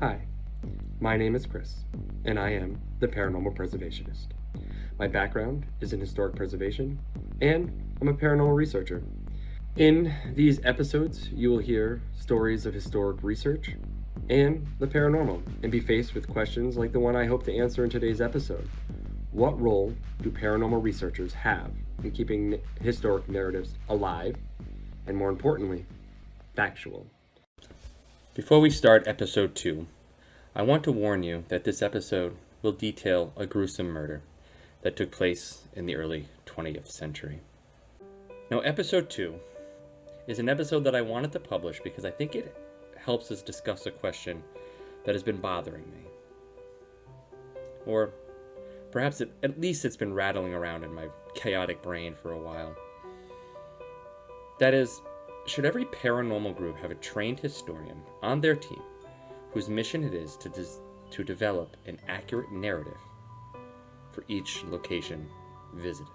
Hi, my name is Chris, and I am the Paranormal Preservationist. My background is in historic preservation, and I'm a paranormal researcher. In these episodes, you will hear stories of historic research and the paranormal, and be faced with questions like the one I hope to answer in today's episode. What role do paranormal researchers have in keeping historic narratives alive, and more importantly, factual? Before we start episode 2, I want to warn you that this episode will detail a gruesome murder that took place in the early 20th century. Now, episode 2 is an episode that I wanted to publish because I think it helps us discuss a question that has been bothering me. Or perhaps at least it's been rattling around in my chaotic brain for a while. That is, should every paranormal group have a trained historian on their team whose mission it is to develop an accurate narrative for each location visited?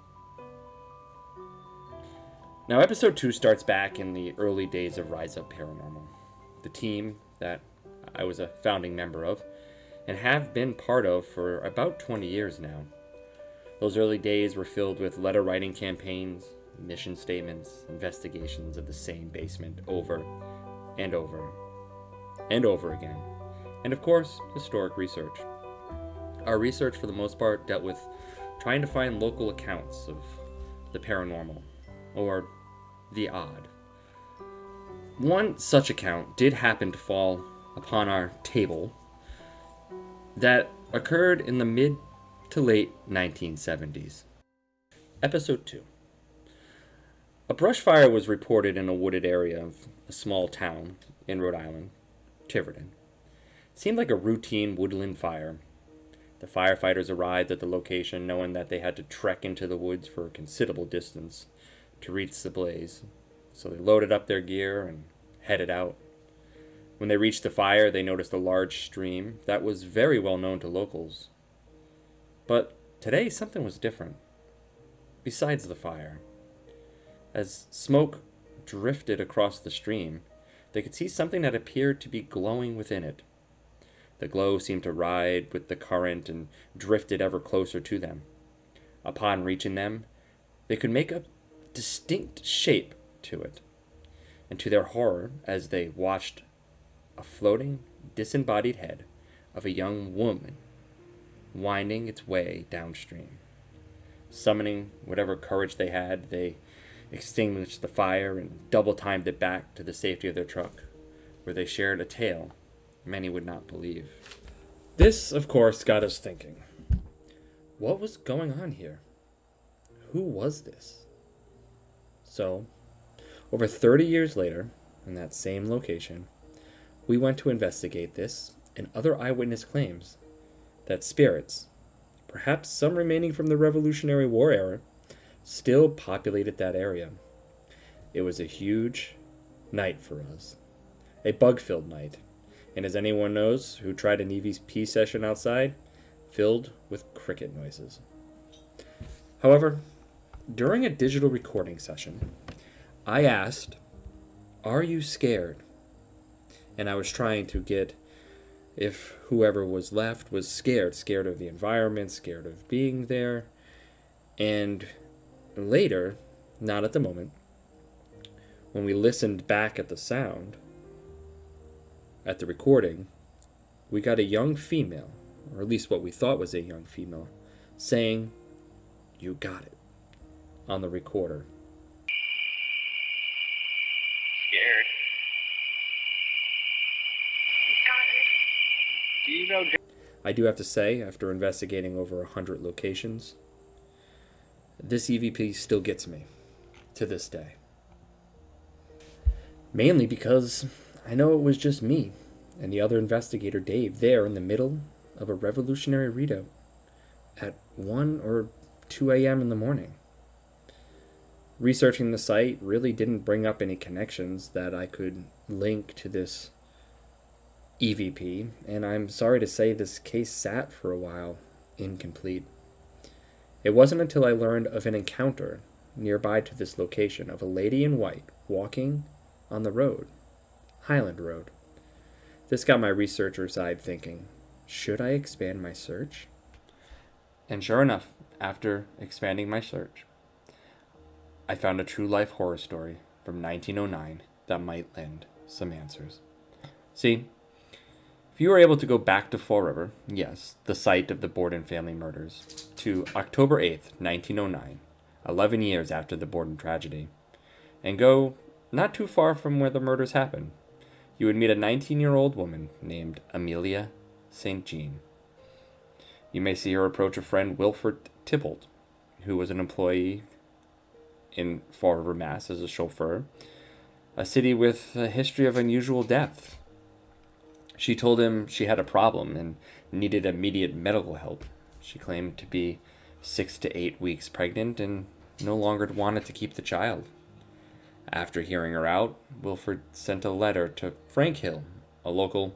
Now, episode 2 starts back in the early days of Rise Up Paranormal, the team that I was a founding member of and have been part of for about 20 years now. Those early days were filled with letter writing campaigns, mission statements, investigations of the same basement over and over and over again, and of course, historic research. Our research, for the most part, dealt with trying to find local accounts of the paranormal, or the odd. One such account did happen to fall upon our table that occurred in the mid to late 1970s. Episode 2. A brush fire was reported in a wooded area of a small town in Rhode Island, Tiverton. It seemed like a routine woodland fire. The firefighters arrived at the location knowing that they had to trek into the woods for a considerable distance to reach the blaze. So they loaded up their gear and headed out. When they reached the fire, they noticed a large stream that was very well known to locals. But today, something was different. Besides the fire, as smoke drifted across the stream, they could see something that appeared to be glowing within it. The glow seemed to ride with the current and drifted ever closer to them. Upon reaching them, they could make a distinct shape to it. And to their horror, as they watched a floating, disembodied head of a young woman winding its way downstream. Summoning whatever courage they had, they extinguished the fire and double-timed it back to the safety of their truck, where they shared a tale many would not believe. This, of course, got us thinking. What was going on here? Who was this? So, over 30 years later, in that same location, we went to investigate this and other eyewitness claims that spirits, perhaps some remaining from the Revolutionary War era, still populated that area. It was a huge night for us, a bug-filled night, and as anyone knows who tried an EVP session outside, filled with cricket noises. However, during a digital recording session, I asked, "Are you scared?" And I was trying to get if whoever was left was scared of the environment, scared of being there. And later, not at the moment, when we listened back at the sound, at the recording, we got a young female, or at least what we thought was a young female, saying, "You got it," on the recorder. Scared. Do you know? I do have to say, after investigating over 100 locations, this EVP still gets me to this day. Mainly because I know it was just me and the other investigator, Dave, there in the middle of a revolutionary readout at 1 or 2 a.m. in the morning. Researching the site really didn't bring up any connections that I could link to this EVP, and I'm sorry to say this case sat for a while incomplete. It wasn't until I learned of an encounter nearby to this location of a lady in white walking on the road, Highland Road, This got my researcher side thinking, should I expand my search? And sure enough, after expanding my search, I found a true life horror story from 1909 that might lend some answers. See, if you were able to go back to Fall River, yes, the site of the Borden family murders, to October 8th, 1909, 11 years after the Borden tragedy, and go not too far from where the murders happened, you would meet a 19-year-old woman named Amelia St. Jean. You may see her approach a friend, Wilford Tybalt, who was an employee in Fall River, Mass. As a chauffeur, a city with a history of unusual death. She told him she had a problem and needed immediate medical help. She claimed to be 6 to 8 weeks pregnant and no longer wanted to keep the child. After hearing her out, Wilford sent a letter to Frank Hill, a local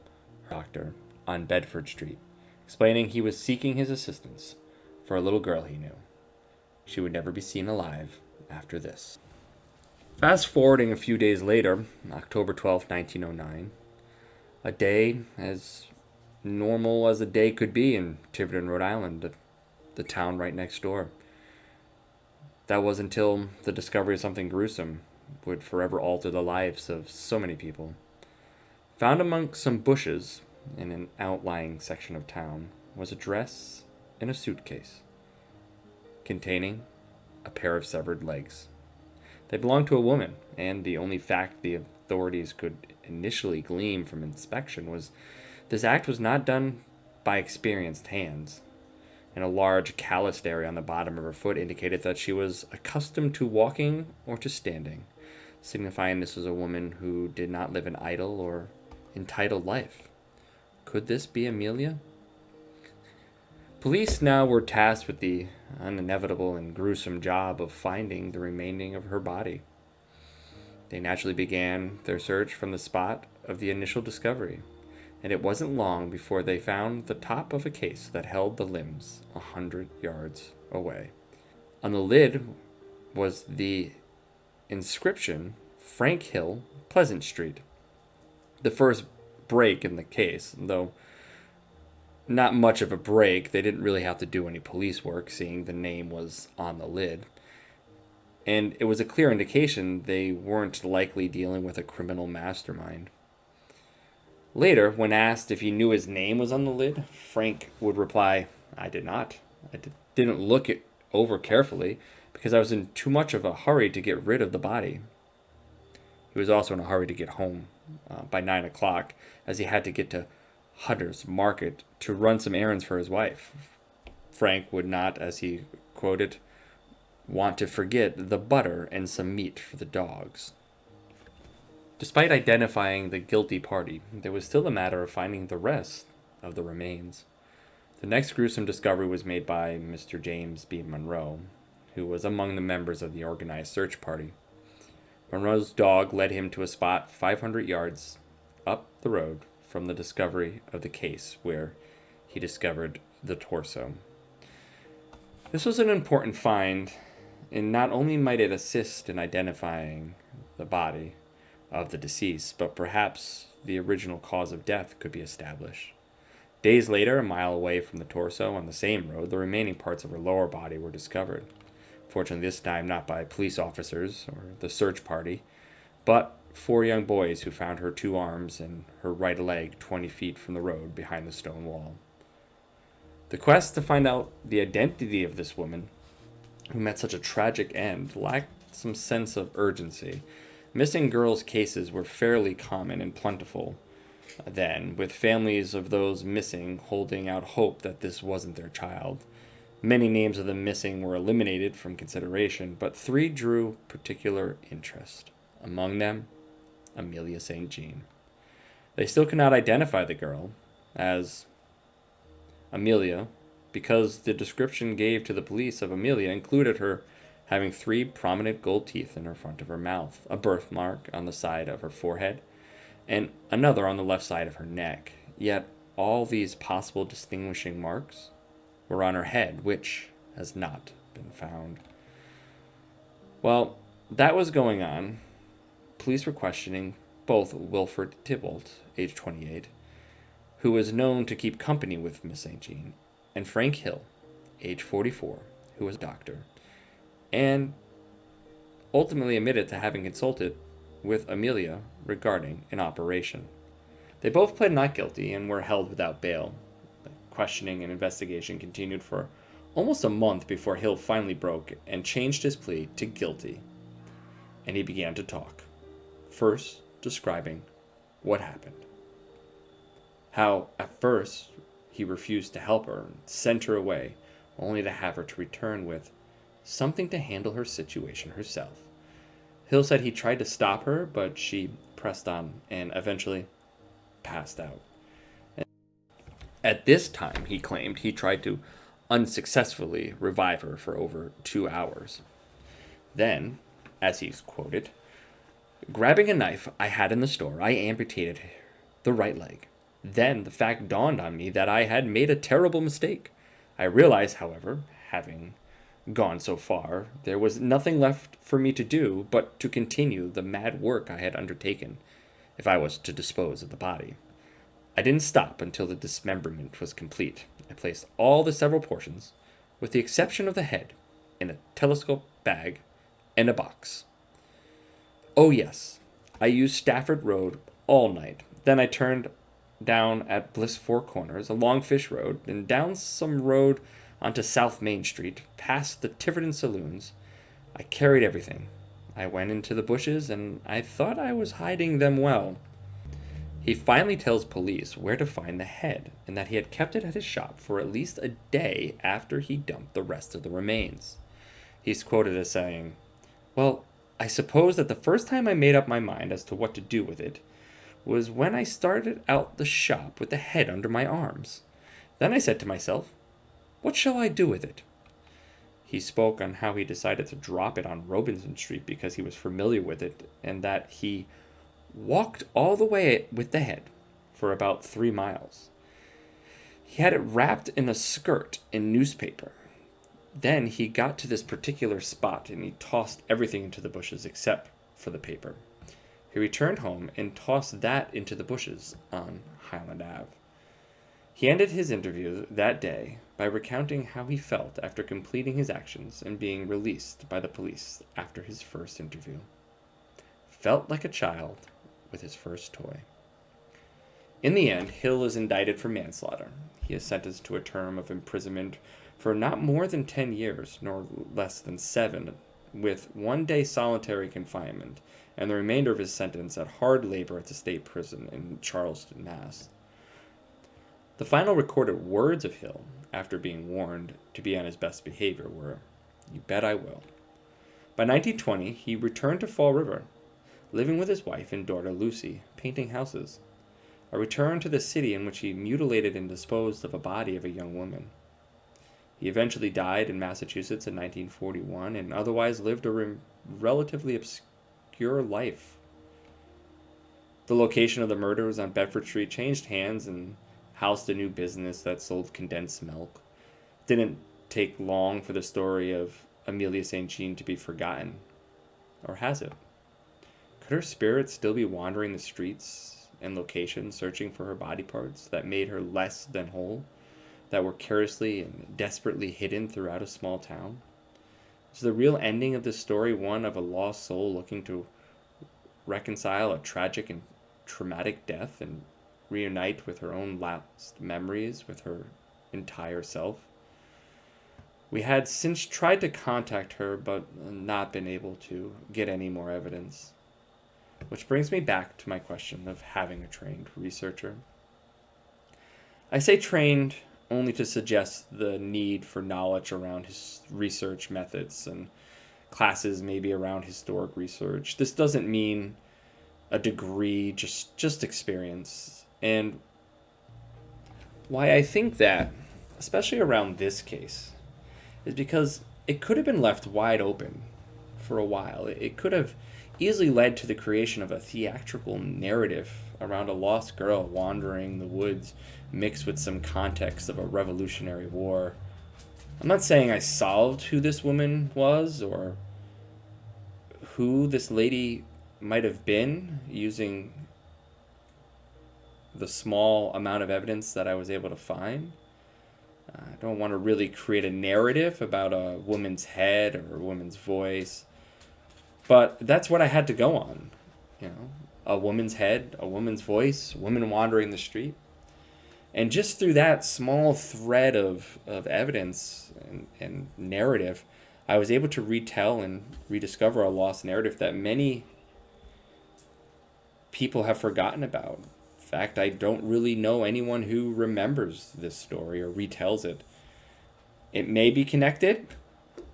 doctor on Bedford Street, explaining he was seeking his assistance for a little girl he knew. She would never be seen alive after this. Fast forwarding a few days later, October 12, 1909, a day as normal as a day could be in Tiverton, Rhode Island, the town right next door. That was until the discovery of something gruesome would forever alter the lives of so many people. Found among some bushes in an outlying section of town was a dress and a suitcase containing a pair of severed legs. They belonged to a woman, and the only fact the authorities could initially glean from inspection was this act was not done by experienced hands, and a large calloused area on the bottom of her foot indicated that she was accustomed to walking or to standing, signifying this was a woman who did not live an idle or entitled life. Could this be Amelia? Police now were tasked with the inevitable and gruesome job of finding the remaining of her body. They naturally began their search from the spot of the initial discovery, and it wasn't long before they found the top of a case that held the limbs 100 yards away. On the lid was the inscription, Frank Hill, Pleasant Street. The first break in the case, though not much of a break. They didn't really have to do any police work, seeing the name was on the lid. And it was a clear indication they weren't likely dealing with a criminal mastermind. Later, when asked if he knew his name was on the lid, Frank would reply, "I did not. Didn't look it over carefully because I was in too much of a hurry to get rid of the body." He was also in a hurry to get home by 9 o'clock, as he had to get to Hutter's Market to run some errands for his wife. Frank would not, as he quoted, want to forget the butter and some meat for the dogs. Despite identifying the guilty party, there was still a matter of finding the rest of the remains. The next gruesome discovery was made by Mr. James B. Monroe, who was among the members of the organized search party. Monroe's dog led him to a spot 500 yards up the road from the discovery of the case, where he discovered the torso. This was an important find, and not only might it assist in identifying the body of the deceased, but perhaps the original cause of death could be established. Days later, a mile away from the torso on the same road, the remaining parts of her lower body were discovered. Fortunately, this time not by police officers or the search party, but 4 young boys who found her 2 arms and her right leg 20 feet from the road behind the stone wall. The quest to find out the identity of this woman, who met such a tragic end, lacked some sense of urgency. Missing girls' cases were fairly common and plentiful then, with families of those missing holding out hope that this wasn't their child. Many names of the missing were eliminated from consideration, but 3 drew particular interest. Among them, Amelia St. Jean. They still could not identify the girl as Amelia because the description gave to the police of Amelia included her having 3 prominent gold teeth in her front of her mouth, a birthmark on the side of her forehead, and another on the left side of her neck. Yet all these possible distinguishing marks were on her head, which has not been found. While that was going on, police were questioning both Wilford Tybalt, age 28, who was known to keep company with Miss St. Jean, and Frank Hill, age 44, who was a doctor, and ultimately admitted to having consulted with Amelia regarding an operation. They both pled not guilty and were held without bail. The questioning and investigation continued for almost a month before Hill finally broke and changed his plea to guilty. And he began to talk, first describing what happened. How, at first, he refused to help her and sent her away, only to have her to return with something to handle her situation herself. Hill said he tried to stop her, but she pressed on and eventually passed out. At this time, he claimed he tried to unsuccessfully revive her for over 2 hours. Then, as he's quoted, grabbing a knife I had in the store, I amputated the right leg. Then the fact dawned on me that I had made a terrible mistake. I realized, however, having gone so far, there was nothing left for me to do but to continue the mad work I had undertaken if I was to dispose of the body. I didn't stop until the dismemberment was complete. I placed all the several portions, with the exception of the head, in a telescope bag and a box. Oh yes, I used Stafford Road all night. Then I turned down at Bliss Four Corners, along Fish Road, and down some road onto South Main Street, past the Tiverton Saloons. I carried everything. I went into the bushes, and I thought I was hiding them well. He finally tells police where to find the head, and that he had kept it at his shop for at least a day after he dumped the rest of the remains. He's quoted as saying, "Well, I suppose that the first time I made up my mind as to what to do with it was when I started out the shop with the head under my arms. Then I said to myself, what shall I do with it?" He spoke on how he decided to drop it on Robinson Street because he was familiar with it, and that he walked all the way with the head for about 3 miles. He had it wrapped in a skirt in newspaper. Then he got to this particular spot and he tossed everything into the bushes except for the paper. He returned home and tossed that into the bushes on Highland Ave. He ended his interview that day by recounting how he felt after completing his actions and being released by the police after his first interview. Felt like a child with his first toy. In the end, Hill is indicted for manslaughter. He is sentenced to a term of imprisonment for not more than 10 years, nor less than 7, with 1 day solitary confinement, and the remainder of his sentence at hard labor at the state prison in Charleston, Mass. The final recorded words of Hill, after being warned to be on his best behavior, were, "You bet I will." By 1920, he returned to Fall River, living with his wife and daughter Lucy, painting houses. A return to the city in which he mutilated and disposed of a body of a young woman. He eventually died in Massachusetts in 1941 and otherwise lived a relatively obscure life. The location of the murder was on Bedford Street, changed hands, and housed a new business that sold condensed milk. Didn't take long for the story of Amelia St. Jean to be forgotten. Or has it? Could her spirit still be wandering the streets and locations searching for her body parts that made her less than whole, that were carelessly and desperately hidden throughout a small town? Is the real ending of this story one of a lost soul looking to reconcile a tragic and traumatic death and reunite with her own last memories with her entire self? We had since tried to contact her, but not been able to get any more evidence. Which brings me back to my question of having a trained researcher. I say trained only to suggest the need for knowledge around his research methods and classes maybe around historic research. This doesn't mean a degree, just experience. And why I think that, especially around this case, is because it could have been left wide open for a while. It could have easily led to the creation of a theatrical narrative around a lost girl wandering the woods mixed with some context of a Revolutionary War. I'm not saying I solved who this woman was or who this lady might have been using the small amount of evidence that I was able to find. I don't want to really create a narrative about a woman's head or a woman's voice, but that's what I had to go on. You know, a woman's head, a woman's voice, women wandering the street. And just through that small thread of evidence and narrative, I was able to retell and rediscover a lost narrative that many people have forgotten about. In fact, I don't really know anyone who remembers this story or retells it. It may be connected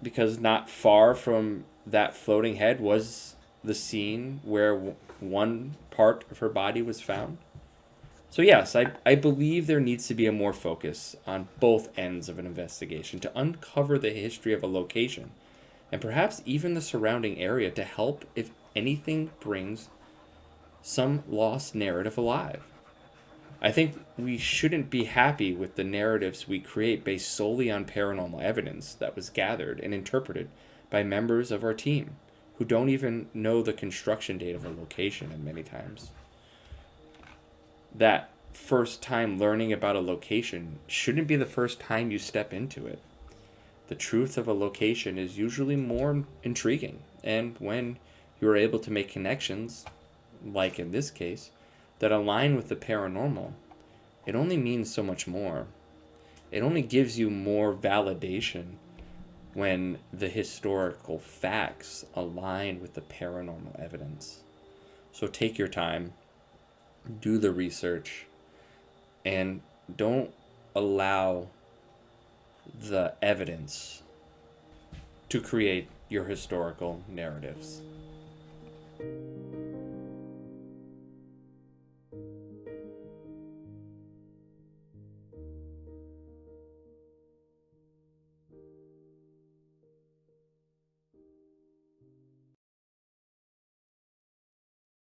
because not far from that floating head was the scene where one part of her body was found. So yes, I believe there needs to be a more focus on both ends of an investigation to uncover the history of a location and perhaps even the surrounding area to help, if anything, brings some lost narrative alive. I think we shouldn't be happy with the narratives we create based solely on paranormal evidence that was gathered and interpreted by members of our team who don't even know the construction date of a location, and many times that first time learning about a location shouldn't be the first time you step into it. The truth of a location is usually more intriguing, and when you are able to make connections, like in this case, that align with the paranormal, it only means so much more. It only gives you more validation when the historical facts align with the paranormal evidence. So take your time, do the research, and don't allow the evidence to create your historical narratives.